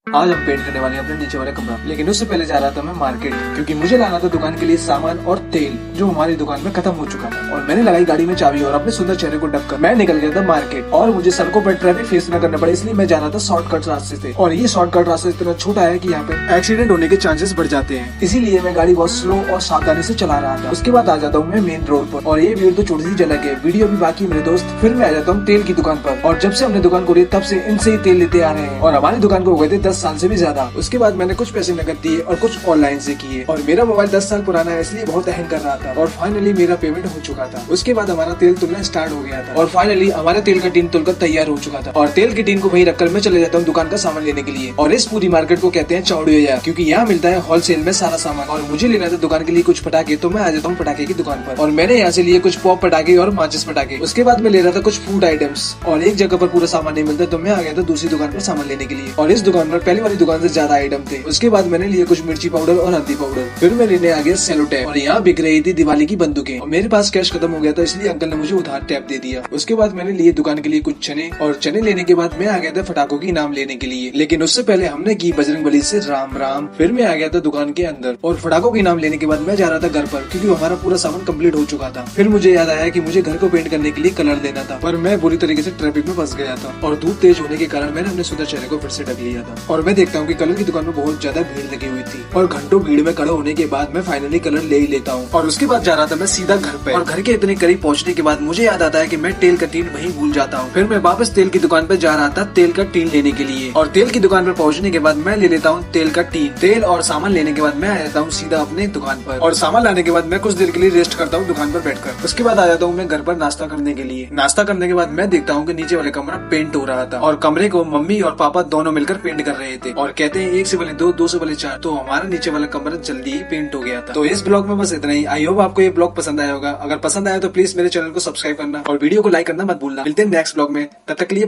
आज हम पेंट करने वाले हैं अपने नीचे वाला कमरा, लेकिन उससे पहले जा रहा था मैं मार्केट, क्योंकि मुझे लाना था दुकान के लिए सामान और तेल जो हमारी दुकान में खत्म हो चुका था। और मैंने लगाई गाड़ी में चाबी और अपने सुंदर चेहरे को ढककर मैं निकल गया था मार्केट। और मुझे सड़कों पर ट्रैफिक फेस न करना पड़े, इसलिए मैं जा रहा था शॉर्टकट रास्ते से। और ये शॉर्टकट रास्ता इतना छोटा है कि यहाँ पे एक्सीडेंट होने के चांसेस बढ़ जाते हैं, इसीलिए मैं गाड़ी बहुत स्लो और सावधानी से चला रहा था। उसके बाद आ जाता हूँ मैं मेन रोड पर, और ये भीड़ तो छोटी सी झलक है, वीडियो भी बाकी मेरे दोस्त। फिर मैं आ जाता हूँ तेल की दुकान पर, और जब से हमने दुकान खोली तब से इनसे ही तेल लेते आ रहे हैं, और हमारी दुकान को हो गए थे 10 साल से भी ज्यादा। उसके बाद मैंने कुछ पैसे नकद दिए और कुछ ऑनलाइन से किए, और मेरा मोबाइल 10 साल पुराना है इसलिए बहुत हैंग कर रहा था, और फाइनली मेरा पेमेंट हो चुका था। उसके बाद हमारा तेल तुलना स्टार्ट हो गया था, और फाइनली हमारे तेल का टीन तुलकर तैयार हो चुका था। और तेल की टीन को वहीं रखकर मैं चले जाता हूँ दुकान का सामान लेने के लिए। और इस पूरी मार्केट को कहते हैं चौड़ी बाजार, क्योंकि यहाँ मिलता है होलसेल में सारा सामान। और मुझे लेना था दुकान के लिए कुछ पटाखे, तो मैं आ जाता हूँ पटाखे की दुकान पर, और मैंने यहाँ से लिए कुछ पॉप पटाखे और माचिस पटाखे। उसके बाद मैं ले रहा था कुछ फूड आइटम्स, और एक जगह पर पूरा सामान नहीं मिलता, तो मैं आ गया था दूसरी दुकान पर सामान लेने के लिए। और इस दुकान पर पहली वाली दुकान से ज्यादा आइटम थे। उसके बाद मैंने लिए कुछ मिर्ची पाउडर और हल्दी पाउडर। फिर मैं लेने आ गया सेलो टेप, और यहाँ बिक रही थी दिवाली की बंदूकें, और मेरे पास कैश खत्म हो गया था, इसलिए अंकल ने मुझे उधार टेप दे दिया। उसके बाद मैंने लिए दुकान के लिए कुछ चने, और चने लेने के बाद मैं आ गया था फटाकों की नाम लेने के लिए। लेकिन उससे पहले हमने की बजरंगबली से राम राम। फिर मैं आ गया था दुकान के अंदर, और फटाकों की नाम लेने के बाद मैं जा रहा था घर पर, क्योंकि हमारा पूरा सामान कंप्लीट हो चुका था। फिर मुझे याद आया कि मुझे घर को पेंट करने के लिए कलर देना था, पर मैं बुरी तरीके से ट्रैफिक में फंस गया था, और धूप तेज होने के कारण मैंने अपने सुंदर चेहरे को फिर से ढक लिया था। और मैं देखता हूँ कि कलर की दुकान में बहुत ज्यादा भीड़ लगी हुई थी, और घंटों भीड़ में खड़े होने के बाद मैं फाइनली कलर ले ही लेता हूँ। और उसके बाद जा रहा था मैं सीधा घर पे, और घर के इतने करीब पहुँचने के बाद मुझे याद आता है कि मैं तेल का टीन वहीं भूल जाता हूँ। फिर मैं वापस तेल की दुकान पे जा रहा था तेल का टीन लेने के लिए, और तेल की दुकान पर पहुँचने के बाद मैं ले लेता हूँ तेल का टीन। तेल और सामान लेने के बाद मैं आ जाता हूँ सीधा अपने दुकान पर, और सामान लाने के बाद मैं कुछ देर के लिए रेस्ट करता हूँ दुकान पर बैठकर। उसके बाद आ जाता हूँ मैं घर पर नाश्ता करने के लिए। नाश्ता करने के बाद मैं देखता हूँ कि नीचे वाले कमरा पेंट हो रहा था, और कमरे को मम्मी और पापा दोनों मिलकर पेंट कर रहे थे, और कहते हैं 1 से भले 2, 2 से भले 4। तो हमारा नीचे वाला कमरा जल्दी ही पेंट हो गया था। तो इस ब्लॉग में बस इतना ही। आई होप आपको ये ब्लॉग पसंद आया होगा। अगर पसंद आया तो प्लीज मेरे चैनल को सब्सक्राइब करना और वीडियो को लाइक करना मत भूलना। मिलते हैं नेक्स्ट ब्लॉग में, तब तक के लिए